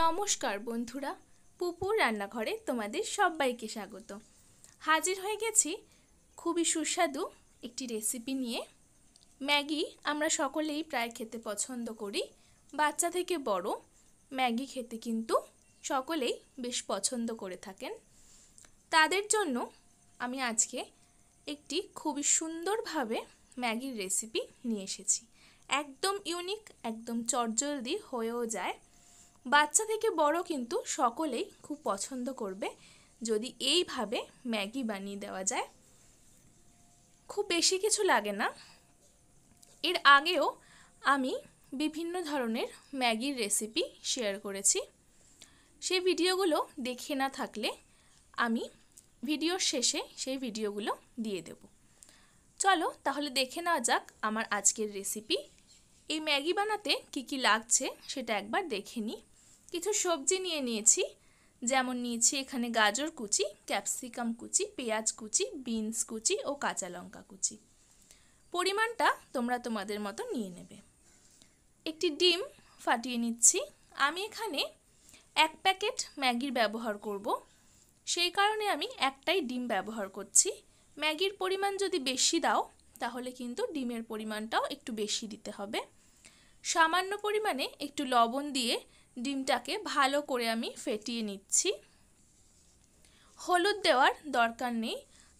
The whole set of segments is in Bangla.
নমস্কার বন্ধুরা, পুপুর রান্নাঘরে তোমাদের সবাইকে স্বাগত। হাজির হয়ে গেছি খুবই সুস্বাদু একটি রেসিপি নিয়ে। ম্যাগি আমরা সকলেই প্রায় খেতে পছন্দ করি, বাচ্চা থেকে বড় ম্যাগি খেতে কিন্তু সকলেই বেশ পছন্দ করে থাকেন। তাদের জন্য আমি আজকে একটি খুবই সুন্দরভাবে ম্যাগির রেসিপি নিয়ে এসেছি। একদম ইউনিক, একদম চটজলদি হয়েও যায়। বাচ্চা থেকে বড় কিন্তু সকলেই খুব পছন্দ করবে যদি এইভাবে ম্যাগি বানিয়ে দেওয়া যায়। খুব বেশি কিছু লাগে না। এর আগেও আমি বিভিন্ন ধরনের ম্যাগির রেসিপি শেয়ার করেছি, সেই ভিডিওগুলো দেখে না থাকলে আমি ভিডিওর শেষে সেই ভিডিওগুলো দিয়ে দেব। চলো তাহলে দেখে নেওয়া যাক আমার আজকের রেসিপি। এই ম্যাগি বানাতে কি কি লাগছে সেটা একবার দেখে নিই। কিছু সবজি নিয়ে নিয়েছি, যেমন নিয়েছি এখানে গাজর কুচি, ক্যাপসিকাম কুচি, পেঁয়াজ কুচি, বিনস কুচি ও কাঁচা লঙ্কা কুচি। পরিমাণটা তোমরা তোমাদের মতো নিয়ে নেবে। একটি ডিম ফাটিয়ে নিচ্ছি। আমি এখানে 1 প্যাকেট ম্যাগির ব্যবহার করব, সেই কারণে আমি একটাই ডিম ব্যবহার করছি। ম্যাগির পরিমাণ যদি বেশি দাও তাহলে কিন্তু ডিমের পরিমাণটাও একটু বেশি দিতে হবে। সামান্য পরিমাণে একটু লবণ দিয়ে ডিমটাকে ভালো করে আমি ফেটিয়ে নিচ্ছি। হলুদ দেওয়ার দরকার নেই,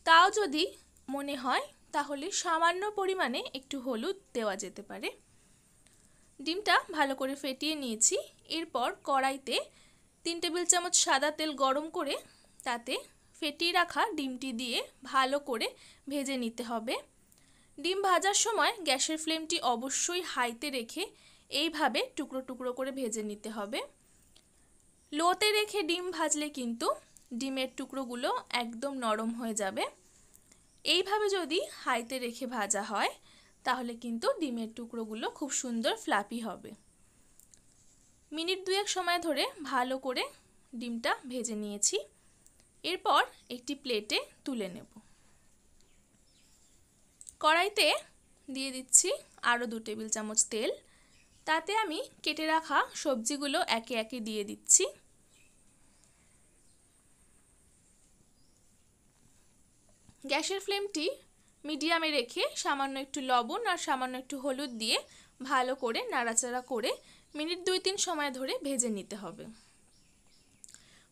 তাও যদি মনে হয় তাহলে সামান্য পরিমাণে একটু হলুদ দেওয়া যেতে পারে। ডিমটা ভালো করে ফেটিয়ে নিয়েছি। এরপর কড়াইতে 3 টেবিল চামচ সাদা তেল গরম করে তাতে ফেটিয়ে রাখা ডিমটি দিয়ে ভালো করে ভেজে নিতে হবে। ডিম ভাজার সময় গ্যাসের ফ্লেমটি অবশ্যই হাইতে রেখে এইভাবে টুকরো টুকরো করে ভেজে নিতে হবে। লোতে রেখে ডিম ভাজলে কিন্তু ডিমের টুকরোগুলো একদম নরম হয়ে যাবে। এইভাবে যদি হাইতে রেখে ভাজা হয় তাহলে কিন্তু ডিমের টুকরোগুলো খুব সুন্দর ফ্লাফি হবে। মিনিট 2 সময় ধরে ভালো করে ডিমটা ভেজে নিয়েছি। এরপর একটি প্লেটে তুলে নেব। কড়াইতে দিয়ে দিচ্ছি আরও 2 টেবিল চামচ তেল। তাতে আমি কেটে রাখা সবজিগুলো একে একে দিয়ে দিচ্ছি। গ্যাসের ফ্লেমটি মিডিয়ামে রেখে সামান্য একটু লবণ আর সামান্য একটু হলুদ দিয়ে ভালো করে নাড়াচাড়া করে মিনিট 2-3 সময় ধরে ভেজে নিতে হবে।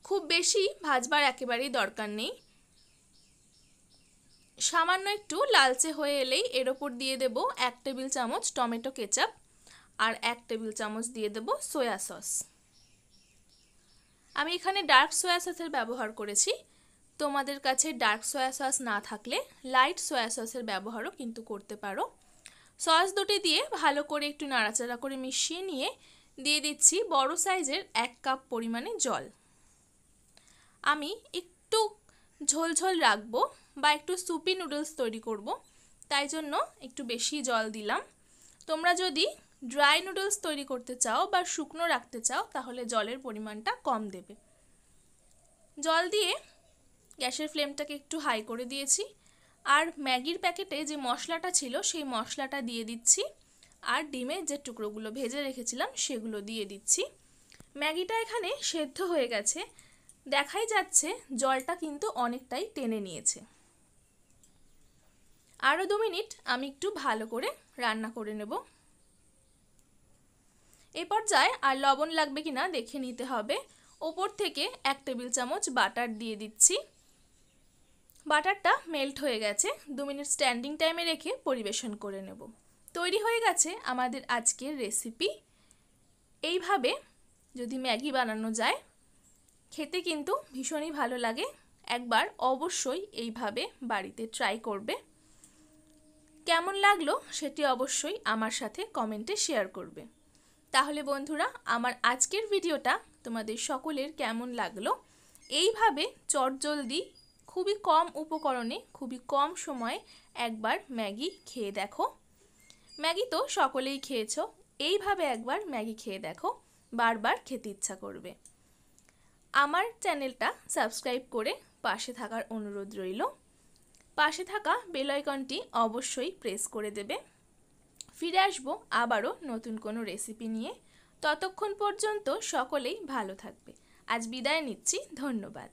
খুব বেশি ভাজবার একেবারেই দরকার নেই। সামান্য একটু লালচে হয়ে এলেই এর ওপর দিয়ে দেব 1 টেবিল চামচ টমেটো কেচাপ আর 1 টেবিল চামচ দিয়ে দেব সয়া সস। আমি এখানে ডার্ক সয়া সসের ব্যবহার করেছি। তোমাদের কাছে ডার্ক সয়া সস না থাকলে লাইট সয়া সসের ব্যবহারও কিন্তু করতে পারো। সস দুটি দিয়ে ভালো করে একটু নাড়াচাড়া করে মিশিয়ে নিয়ে দিয়ে দিচ্ছি বড় সাইজের 1 কাপ পরিমাণে জল। আমি একটু ঝোলঝোল রাখবো বা একটু সুপি নুডলস তৈরি করব, তাই জন্য একটু বেশি জল দিলাম। তোমরা যদি ড্রাই নুডলস তৈরি করতে চাও বা শুকনো রাখতে চাও তাহলে জলের পরিমাণটা কম দেবে। জল দিয়ে গ্যাসের ফ্লেমটাকে একটু হাই করে দিয়েছি। আর ম্যাগির প্যাকেটে যে মশলাটা ছিল সেই মশলাটা দিয়ে দিচ্ছি আর ডিমের যে টুকরোগুলো ভেজে রেখেছিলাম সেগুলো দিয়ে দিচ্ছি। ম্যাগিটা এখানে সেদ্ধ হয়ে গেছে, দেখাই যাচ্ছে জলটা কিন্তু অনেকটাই টেনে নিয়েছে। আরও 2 মিনিট আমি একটু ভালো করে রান্না করে নেব। এই পর্যায়ে আর লবণ লাগবে কিনা দেখে নিতে হবে। ওপর থেকে 1 টেবিল চামচ বাটার দিয়ে দিচ্ছি। বাটারটা মেল্ট হয়ে গেছে। 2 মিনিট স্ট্যান্ডিং টাইমে রেখে পরিবেশন করে নেব। তৈরি হয়ে গেছে আমাদের আজকের রেসিপি। এইভাবে যদি ম্যাগি বানানো যায় খেতে কিন্তু ভীষণই ভালো লাগে। একবার অবশ্যই এইভাবে বাড়িতে ট্রাই করবে। কেমন লাগলো সেটি অবশ্যই আমার সাথে কমেন্টে শেয়ার করবে। তাহলে বন্ধুরা, আমার আজকের ভিডিওটা তোমাদের সকলের কেমন লাগলো? এইভাবে চটজলদি খুবই কম উপকরণে খুবই কম সময়ে একবার ম্যাগি খেয়ে দেখো। ম্যাগি তো সকলেই খেয়েছো, এইভাবে একবার ম্যাগি খেয়ে দেখো, বারবার খেতে ইচ্ছা করবে। আমার চ্যানেলটা সাবস্ক্রাইব করে পাশে থাকার অনুরোধ রইল। পাশে থাকা বেল আইকনটি অবশ্যই প্রেস করে দেবে। ফিরে আসবো আবারও নতুন কোনো রেসিপি নিয়ে। ততক্ষণ পর্যন্ত সকলেই ভালো থাকবে। আজ বিদায় নিচ্ছি, ধন্যবাদ।